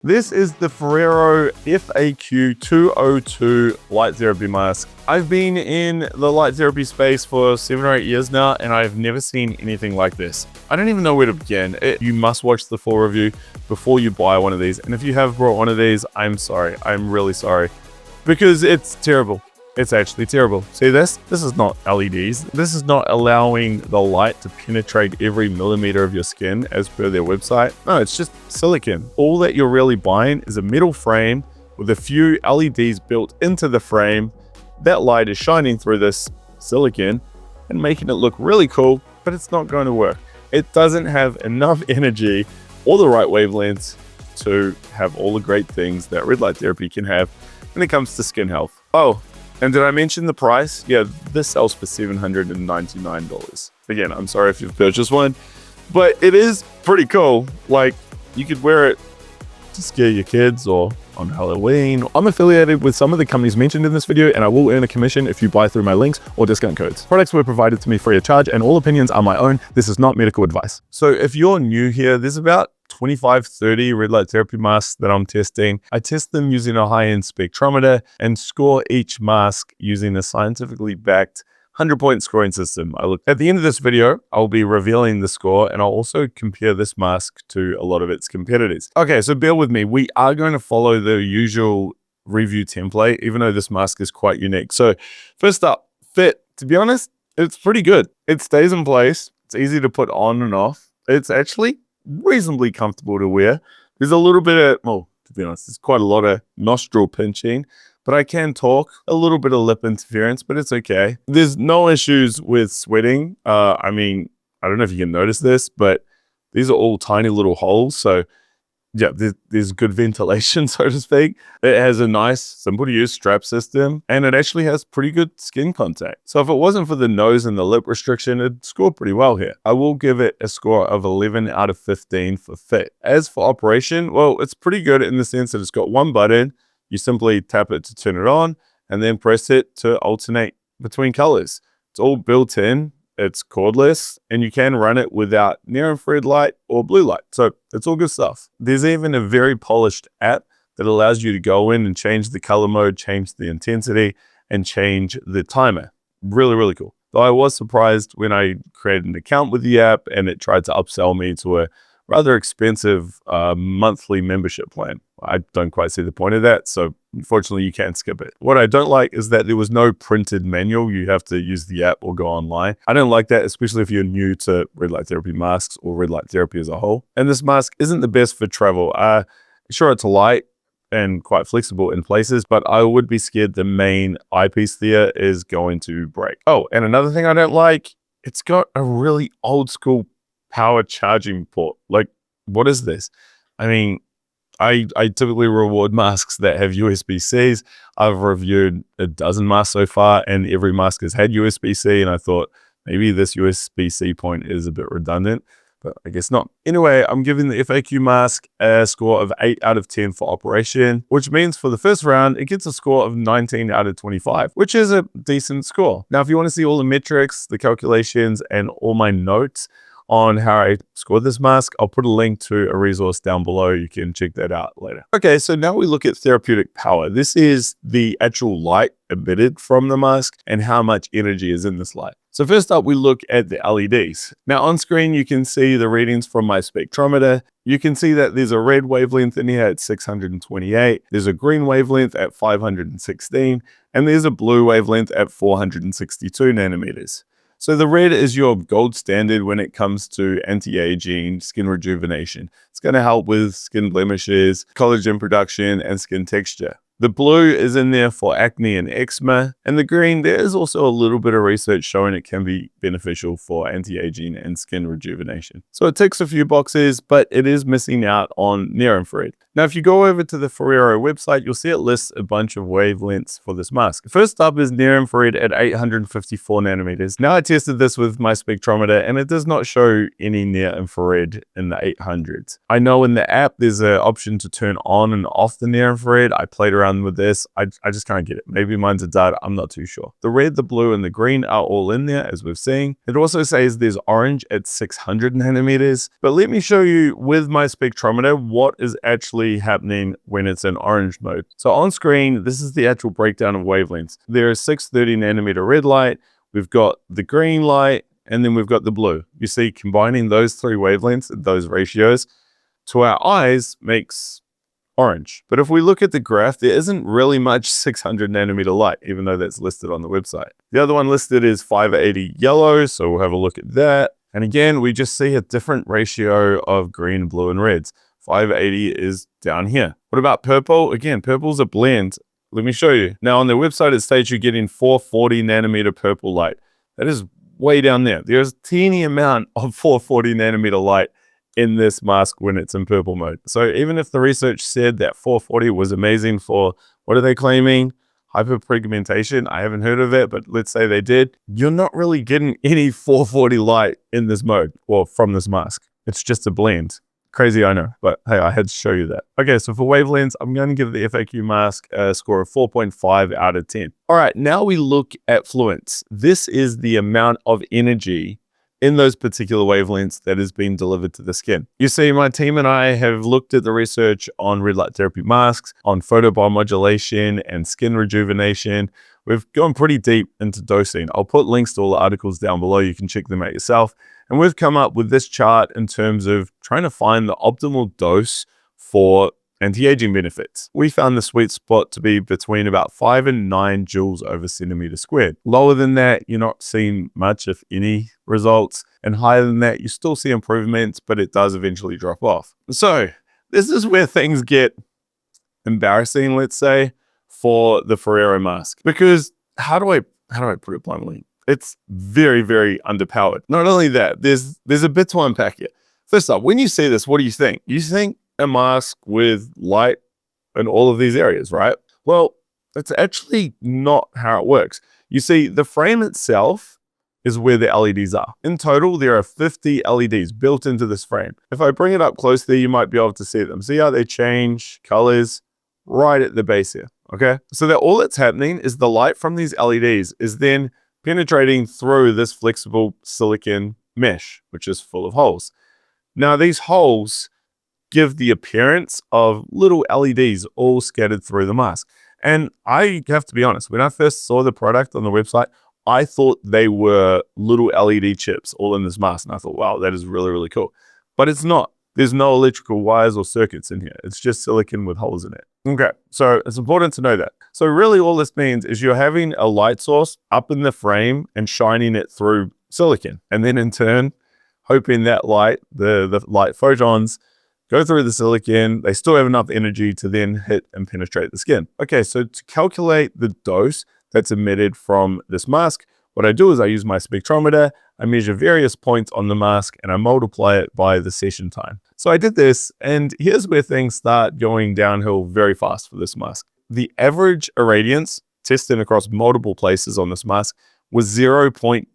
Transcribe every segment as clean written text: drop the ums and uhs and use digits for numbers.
This is the Foreo FAQ 202 light therapy mask. I've been in the light therapy space for 7 or 8 years now, and I've never seen anything like this. I don't even know where to begin. You must watch the full review before you buy one of these. And if you have bought one of these, I'm sorry. I'm really sorry. Because it's terrible. It's actually terrible. See this? This is not LEDs. This is not allowing the light to penetrate every millimeter of your skin as per their website. No, it's just silicon. All that you're really buying is a metal frame with a few LEDs built into the frame. That light is shining through this silicon and making it look really cool, but it's not going to work. It doesn't have enough energy or the right wavelengths to have all the great things that red light therapy can have when it comes to skin health. Oh, and did I mention the price? Yeah, this sells for $799. Again, I'm sorry if you've purchased one, but it is pretty cool. Like, you could wear it to scare your kids or on Halloween. I'm affiliated with some of the companies mentioned in this video, and I will earn a commission if you buy through my links or discount codes. Products were provided to me free of charge, and all opinions are my own. This is not medical advice. So if you're new here, there's about 25-30 red light therapy masks that I'm testing. I test them using a high-end spectrometer and score each mask using a scientifically backed 100-point scoring system. At the end of this video, I'll be revealing the score, and I'll also compare this mask to a lot of its competitors. Okay, so bear with me. We are going to follow the usual review template, even though this mask is quite unique. So first up, fit. To be honest, it's pretty good. It stays in place. It's easy to put on and off. It's actually reasonably comfortable to wear. There's a little bit of, well, to be honest, there's quite a lot of nostril pinching, but I can talk. A little bit of lip interference, but it's okay. There's no issues with sweating. I mean, I don't know if you can notice this, but these are all tiny little holes. So yeah, there's good ventilation, so to speak. It has a nice, simple to use strap system, and it actually has pretty good skin contact. So if it wasn't for the nose and the lip restriction, it'd score pretty well here. I will give it a score of 11 out of 15 for fit. As for operation, well, it's pretty good in the sense that it's got one button. You simply tap it to turn it on, and then press it to alternate between colors. It's all built in. It's cordless, and you can run it without near-infrared light or blue light. So it's all good stuff. There's even a very polished app that allows you to go in and change the color mode, change the intensity, and change the timer. Really, really cool. Though I was surprised when I created an account with the app and it tried to upsell me to a rather expensive monthly membership plan. I don't quite see the point of that, so unfortunately you can't skip it. What I don't like is that there was no printed manual. You have to use the app or go online. I don't like that, especially if you're new to red light therapy masks or red light therapy as a whole. And this mask isn't the best for travel. Sure, it's light and quite flexible in places, but I would be scared the main eyepiece there is going to break. Oh, and another thing I don't like, it's got a really old school power charging port. Like, what is this? I mean, I typically reward masks that have USB-Cs. I've reviewed a dozen masks so far, and every mask has had USB-C, and I thought maybe this USB-C point is a bit redundant, but I guess not. Anyway, I'm giving the FAQ mask a score of 8 out of 10 for operation, which means for the first round, it gets a score of 19 out of 25, which is a decent score. Now, if you want to see all the metrics, the calculations, and all my notes on how I scored this mask, I'll put a link to a resource down below. You can check that out later. Okay, so now we look at therapeutic power. This is the actual light emitted from the mask and how much energy is in this light. So first up, we look at the LEDs. Now on screen, you can see the readings from my spectrometer. You can see that there's a red wavelength in here at 628. There's a green wavelength at 516, and there's a blue wavelength at 462 nanometers. So the red is your gold standard when it comes to anti-aging, skin rejuvenation. It's going to help with skin blemishes, collagen production, and skin texture. The blue is in there for acne and eczema, and the green, there is also a little bit of research showing it can be beneficial for anti-aging and skin rejuvenation. So it ticks a few boxes, but it is missing out on near-infrared. Now, if you go over to the Foreo website, you'll see it lists a bunch of wavelengths for this mask. First up is near-infrared at 854 nanometers. Now, I tested this with my spectrometer, and it does not show any near-infrared in the 800s. I know in the app, there's an option to turn on and off the near-infrared. I played around around with this. I just can't get it. Maybe mine's a dud. I'm not too sure. The red, the blue, and the green are all in there, as we've seen. It also says there's orange at 600 nanometers. But let me show you with my spectrometer what is actually happening when it's in orange mode. So on screen, this is the actual breakdown of wavelengths. There is 630 nanometer red light. We've got the green light, and then we've got the blue. You see, combining those three wavelengths, those ratios, to our eyes makes orange. But if we look at the graph, there isn't really much 600 nanometer light, even though that's listed on the website. The other one listed is 580 yellow, so we'll have a look at that. And again, we just see a different ratio of green, blue, and reds. 580 is down here. What about purple? Again, purple's a blend. Let me show you. Now on the website, it states you're getting 440 nanometer purple light. That is way down there. There's a teeny amount of 440 nanometer light in this mask when it's in purple mode. So even if the research said that 440 was amazing for, what are they claiming? Hyperpigmentation. I haven't heard of it, but let's say they did. You're not really getting any 440 light in this mode or from this mask. It's just a blend. Crazy, I know, but hey, I had to show you that. Okay, so for wavelengths, I'm going to give the FAQ mask a score of 4.5 out of 10. All right, now we look at fluence. This is the amount of energy in those particular wavelengths that is being delivered to the skin. You see, my team and I have looked at the research on red light therapy masks, on photobiomodulation and skin rejuvenation. We've gone pretty deep into dosing. I'll put links to all the articles down below. You can check them out yourself. And we've come up with this chart in terms of trying to find the optimal dose for anti-aging benefits. We found the sweet spot to be between about 5 and 9 joules over centimeter squared. Lower than that, you're not seeing much, if any, results. And higher than that, you still see improvements, but it does eventually drop off. So this is where things get embarrassing, let's say, for the Foreo mask. Because how do I put it bluntly? It's very, very underpowered. Not only that, there's a bit to unpack here. First up, when you see this, what do you think? You think a mask with light in all of these areas, right? Well, that's actually not how it works. You see, the frame itself is where the LEDs are. In total, there are 50 LEDs built into this frame. If I bring it up close there, you might be able to see them. See how they change colors right at the base here, okay? So that all that's happening is the light from these LEDs is then penetrating through this flexible silicon mesh, which is full of holes. Now, these holes give the appearance of little LEDs all scattered through the mask. And I have to be honest, when I first saw the product on the website, I thought they were little LED chips all in this mask. And I thought, wow, that is really, really cool. But it's not. There's no electrical wires or circuits in here. It's just silicon with holes in it. Okay, so it's important to know that. So really all this means is you're having a light source up in the frame and shining it through silicon. And then in turn, hoping that light, the light photons, go through the silicon, they still have enough energy to then hit and penetrate the skin. Okay, so to calculate the dose that's emitted from this mask, what I do is I use my spectrometer, I measure various points on the mask, and I multiply it by the session time. So I did this, and here's where things start going downhill very fast for this mask. The average irradiance tested across multiple places on this mask was 0.2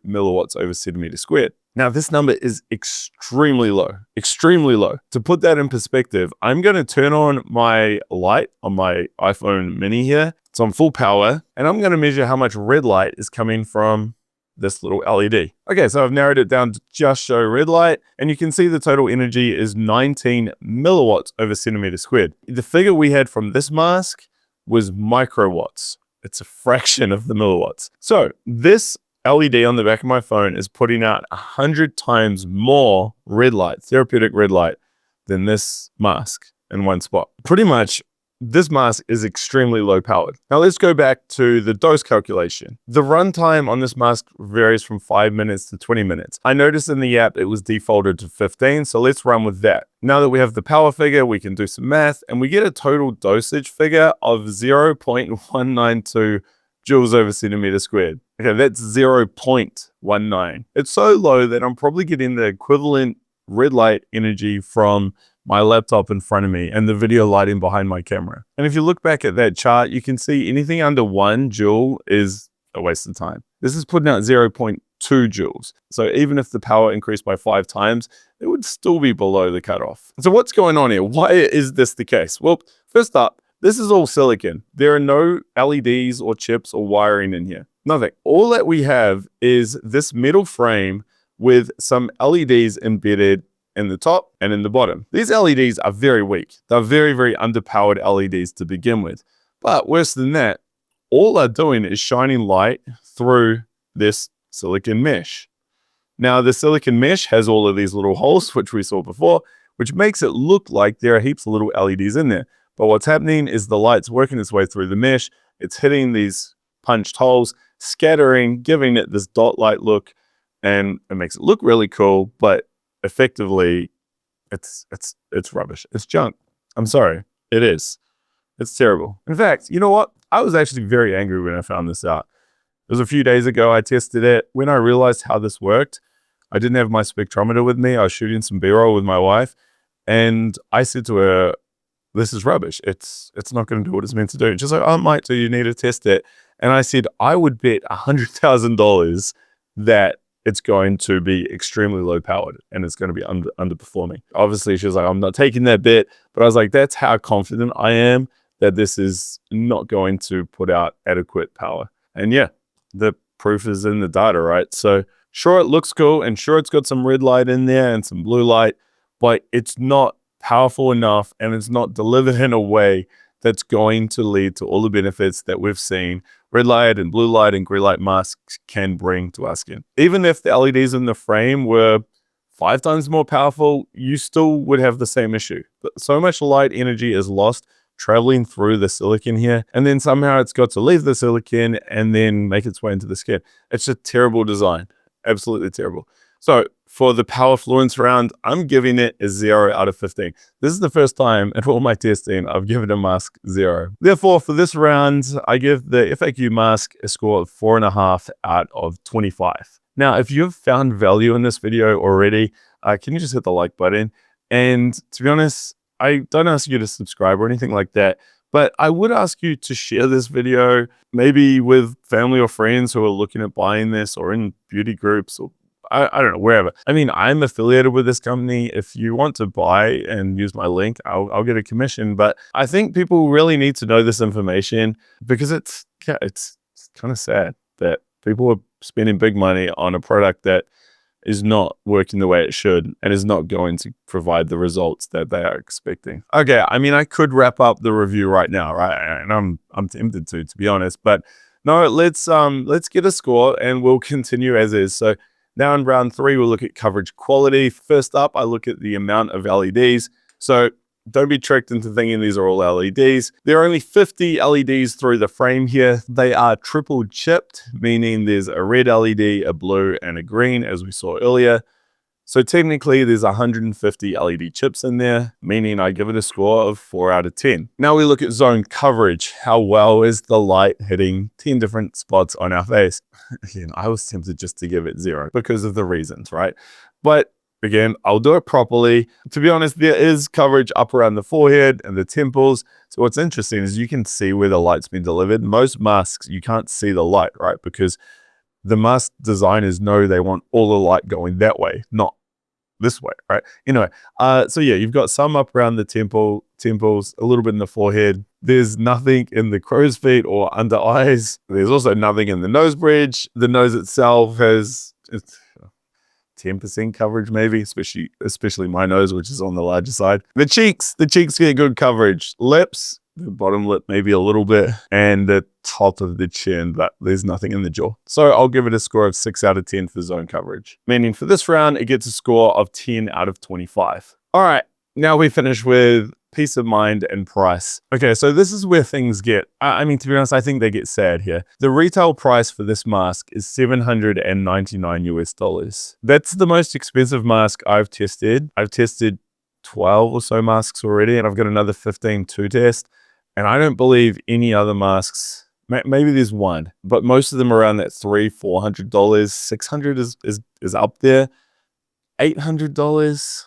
milliwatts over centimeter squared. Now, this number is extremely low, extremely low. To put that in perspective, I'm going to turn on my light on my iPhone mini here. It's on full power, and I'm going to measure how much red light is coming from this little LED. Okay, so I've narrowed it down to just show red light, and you can see the total energy is 19 milliwatts over centimeter squared. The figure we had from this mask was microwatts. It's a fraction of the milliwatts. So this LED on the back of my phone is putting out 100 times more red light, therapeutic red light, than this mask in one spot. Pretty much, this mask is extremely low powered. Now let's go back to the dose calculation. The runtime on this mask varies from 5 minutes to 20 minutes. I noticed in the app it was defaulted to 15, so let's run with that. Now that we have the power figure, we can do some math, and we get a total dosage figure of 0.192 joules over centimeter squared. Okay, that's 0.19. It's so low that I'm probably getting the equivalent red light energy from my laptop in front of me and the video lighting behind my camera. And if you look back at that chart, you can see anything under 1 joule is a waste of time. This is putting out 0.2 joules. So even if the power increased by 5 times, it would still be below the cutoff. So what's going on here? Why is this the case? Well, first up, This is all silicon. There are no LEDs or chips or wiring in here. Nothing. All that we have is this metal frame with some LEDs embedded in the top and in the bottom. These LEDs are very weak. They're very, very underpowered LEDs to begin with. But worse than that, all they're doing is shining light through this silicon mesh. Now, the silicon mesh has all of these little holes, which we saw before, which makes it look like there are heaps of little LEDs in there. But what's happening is the light's working its way through the mesh. It's hitting these punched holes, scattering, giving it this dot light look, and it makes it look really cool, but effectively, it's rubbish. It's junk. I'm sorry. It is. It's terrible. In fact, you know what? I was actually very angry when I found this out. It was a few days ago. I tested it. When I realized how this worked, I didn't have my spectrometer with me. I was shooting some B-roll with my wife, and I said to her, "This is rubbish. It's not going to do what it's meant to do." And she's like, "Oh, Mike, so you need to test it." And I said, "I would bet $100,000 that it's going to be extremely low powered and it's going to be underperforming." Obviously, she was like, "I'm not taking that bet," but I was like, "That's how confident I am that this is not going to put out adequate power." And yeah, the proof is in the data, right? So sure, it looks cool, and sure, it's got some red light in there and some blue light, but it's not powerful enough, and it's not delivered in a way that's going to lead to all the benefits that we've seen red light and blue light and green light masks can bring to our skin. Even if the LEDs in the frame were 5 times more powerful, you still would have the same issue. But so much light energy is lost traveling through the silicon here, and then somehow it's got to leave the silicon and then make its way into the skin. It's a terrible design. Absolutely terrible. So for the power fluence round, I'm giving it a 0 out of 15. This is the first time in all my testing I've given a mask 0. Therefore, for this round, I give the FAQ mask a score of 4.5 out of 25. Now, if you've found value in this video already, can you just hit the like button? And to be honest, I don't ask you to subscribe or anything like that, but I would ask you to share this video, maybe with family or friends who are looking at buying this, or in beauty groups, or I don't know, wherever. I mean, I'm affiliated with this company. If you want to buy and use my link, I'll get a commission. But I think people really need to know this information, because it's kind of sad that people are spending big money on a product that is not working the way it should and is not going to provide the results that they are expecting. Okay, I mean, I could wrap up the review right now, right? And I'm tempted to be honest, but no, let's get a score and we'll continue as is. So now in round 3, we'll look at coverage quality. First up, I look at the amount of LEDs. So don't be tricked into thinking these are all LEDs. There are only 50 LEDs through the frame here. They are triple chipped, meaning there's a red LED, a blue, and a green, as we saw earlier. So technically, there's 150 LED chips in there, meaning I give it a score of 4 out of 10. Now we look at zone coverage. How well is the light hitting 10 different spots on our face? Again, I was tempted just to give it 0 because of the reasons, right? But again, I'll do it properly. To be honest, there is coverage up around the forehead and the temples. So what's interesting is you can see where the light's been delivered. Most masks, you can't see the light, right? Because the mask designers know they want all the light going that way, not this way, right? Anyway, so yeah, you've got some up around the temples, a little bit in the forehead. There's nothing in the crow's feet or under eyes. There's also nothing in the nose bridge. The nose itself has 10% coverage, maybe, especially my nose, which is on the larger side. The cheeks get good coverage. Lips, the bottom lip maybe a little bit, and the top of the chin, but there's nothing in the jaw. So I'll give it a score of 6 out of 10 for zone coverage, meaning for this round, it gets a score of 10 out of 25. All right, now we finish with peace of mind and price. Okay, so this is where things get, I mean, to be honest, I think they get sad here. The retail price for this mask is $799 US. That's the most expensive mask I've tested. I've tested 12 or so masks already, and I've got another 15 to test. And I don't believe any other masks, maybe there's one, but most of them are around that $300-400. $600 is up there. $800.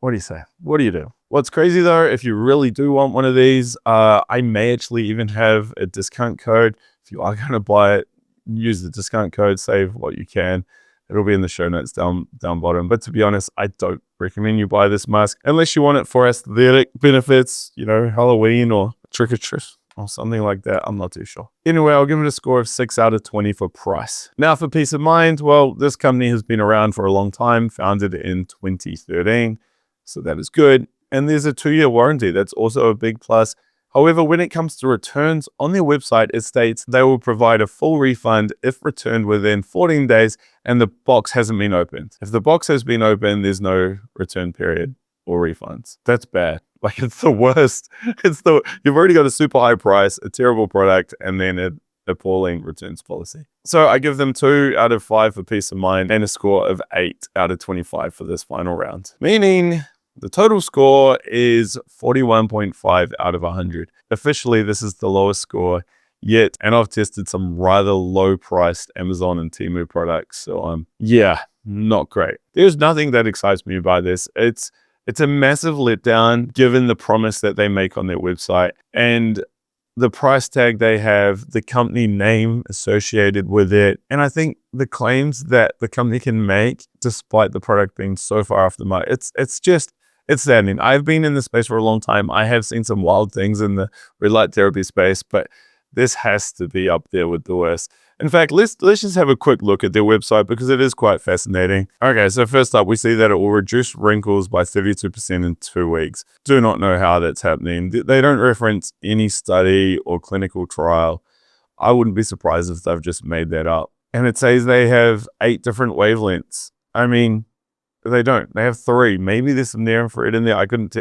What do you say? What do you do? What's crazy though, if you really do want one of these, I may actually even have a discount code. If you are going to buy it, use the discount code, save what you can. It'll be in the show notes down bottom. But to be honest, I don't recommend you buy this mask unless you want it for aesthetic benefits, Halloween or trick or treat or something like that. I'm not too sure. Anyway, I'll give it a score of 6 out of 20 for price. Now for peace of mind, well, this company has been around for a long time, founded in 2013. So that is good. And there's a 2-year warranty. That's also a big plus. However, when it comes to returns, on their website, it states they will provide a full refund if returned within 14 days and the box hasn't been opened. If the box has been opened, there's no return period or refunds. That's bad. Like, it's the worst. You've already got a super high price, a terrible product, and then an appalling returns policy. So I give them 2 out of 5 for peace of mind and a score of 8 out of 25 for this final round. Meaning the total score is 41.5 out of 100. Officially, this is the lowest score yet, and I've tested some rather low-priced Amazon and Temu products, so yeah, not great. There's nothing that excites me about this. It's a massive letdown given the promise that they make on their website and the price tag they have, the company name associated with it, and I think the claims that the company can make despite the product being so far off the mark. It's saddening. I've been in this space for a long time. I have seen some wild things in the red light therapy space, but this has to be up there with the worst. In fact, let's just have a quick look at their website because it is quite fascinating. Okay, so first up, we see that it will reduce wrinkles by 32% in 2 weeks. Do not know how that's happening. They don't reference any study or clinical trial. I wouldn't be surprised if they've just made that up. And it says they have 8 different wavelengths. I mean, they don't. They have 3. Maybe there's some near infrared in there. I couldn't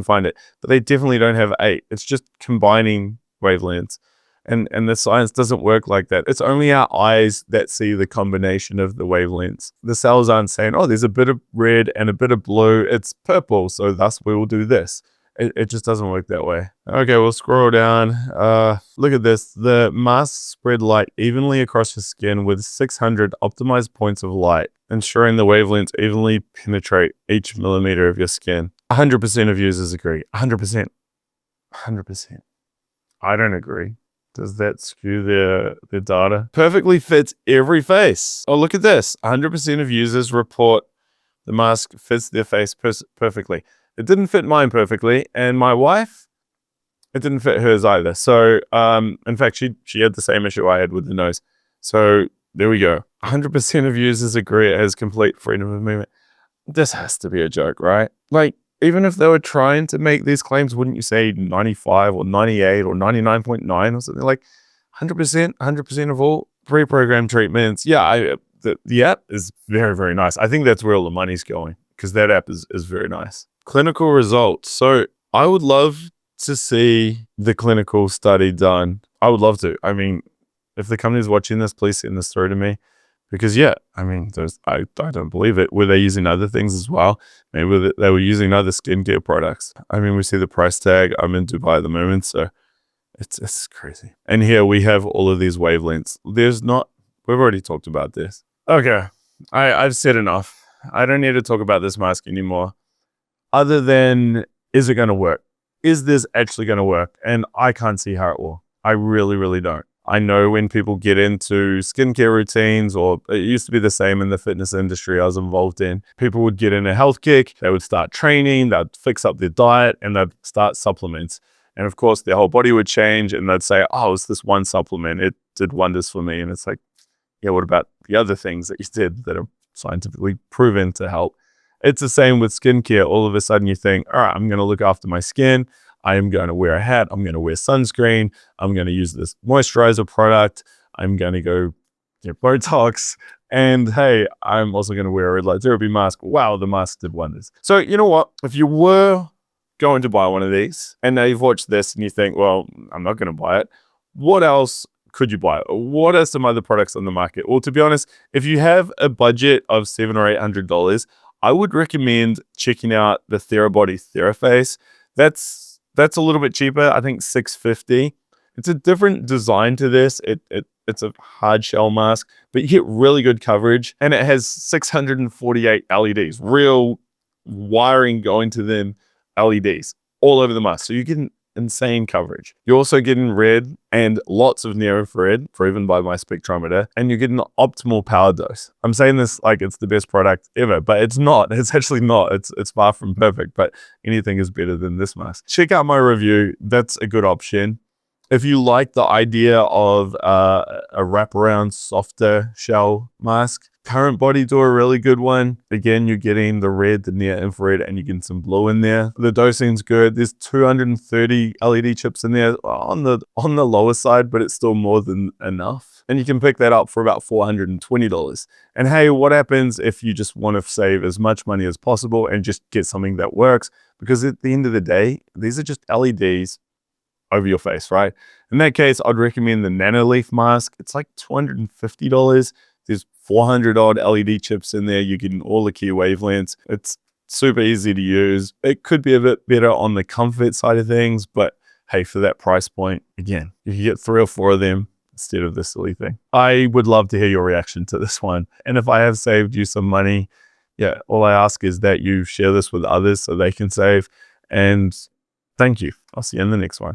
find it. But they definitely don't have 8. It's just combining wavelengths. And the science doesn't work like that. It's only our eyes that see the combination of the wavelengths. The cells aren't saying, oh, there's a bit of red and a bit of blue. It's purple, so thus we will do this. It just doesn't work that way. Okay, we'll scroll down. Look at this. The masks spread light evenly across your skin with 600 optimized points of light, ensuring the wavelengths evenly penetrate each millimeter of your skin. 100% of users agree. 100%. 100%. I don't agree. Does that skew their data? Perfectly fits every face. Oh, look at this. 100% of users report the mask fits their face perfectly. It didn't fit mine perfectly, and my wife, it didn't fit hers either. So, in fact, she had the same issue I had with the nose. So there we go. 100% of users agree it has complete freedom of movement. This has to be a joke, right? Like, even if they were trying to make these claims, wouldn't you say 95 or 98 or 99.9 or something? Like 100% of all pre-programmed treatments. Yeah, the app is very, very nice. I think that's where all the money's going because that app is very nice. Clinical results. So I would love to see the clinical study done. I would love to. I mean, if the company's watching this, please send this through to me. Because yeah, I mean, I don't believe it. Were they using other things as well? Maybe they were using other skincare products. I mean, we see the price tag. I'm in Dubai at the moment, so it's crazy. And here we have all of these wavelengths. We've already talked about this. Okay, I've said enough. I don't need to talk about this mask anymore. Other than, is it going to work? Is this actually going to work? And I can't see how it will. I really, really don't. I know when people get into skincare routines, or it used to be the same in the fitness industry I was involved in, people would get in a health kick, they would start training, they'd fix up their diet, and they'd start supplements. And of course, their whole body would change, and they'd say, oh, it's this one supplement. It did wonders for me. And it's like, yeah, what about the other things that you did that are scientifically proven to help? It's the same with skincare. All of a sudden you think, all right, I'm going to look after my skin. I am going to wear a hat. I'm going to wear sunscreen. I'm going to use this moisturizer product. I'm going to go get Botox. And hey, I'm also going to wear a red light therapy mask. Wow, the mask did wonders. So you know what? If you were going to buy one of these and now you've watched this and you think, well, I'm not going to buy it, what else could you buy? What are some other products on the market? Well, to be honest, if you have a budget of $700 or $800, I would recommend checking out the Therabody TheraFace. That's a little bit cheaper. I think $650. It's a different design to this. It's a hard shell mask, but you get really good coverage, and it has 648 LEDs, real wiring going to them LEDs all over the mask. So you can insane coverage. You're also getting red and lots of near infrared, proven by my spectrometer, and you're getting the optimal power dose. I'm saying this like it's the best product ever, but it's not. It's actually not. It's far from perfect, but anything is better than this mask. Check out my review. That's a good option. If you like the idea of a wraparound softer shell mask, Current Body do a really good one. Again, you're getting the red, the near infrared, and you're getting some blue in there. The dosing's good. There's 230 LED chips in there on the lower side, but it's still more than enough. And you can pick that up for about $420. And hey, what happens if you just want to save as much money as possible and just get something that works? Because at the end of the day, these are just LEDs over your face, right? In that case, I'd recommend the Nanoleaf mask. It's like $250. There's 400 odd LED chips in there. You're getting all the key wavelengths. It's super easy to use. It could be a bit better on the comfort side of things, but hey, for that price point, again, you can get 3 or 4 of them instead of this silly thing. I would love to hear your reaction to this one. And if I have saved you some money, yeah, all I ask is that you share this with others so they can save. And thank you. I'll see you in the next one.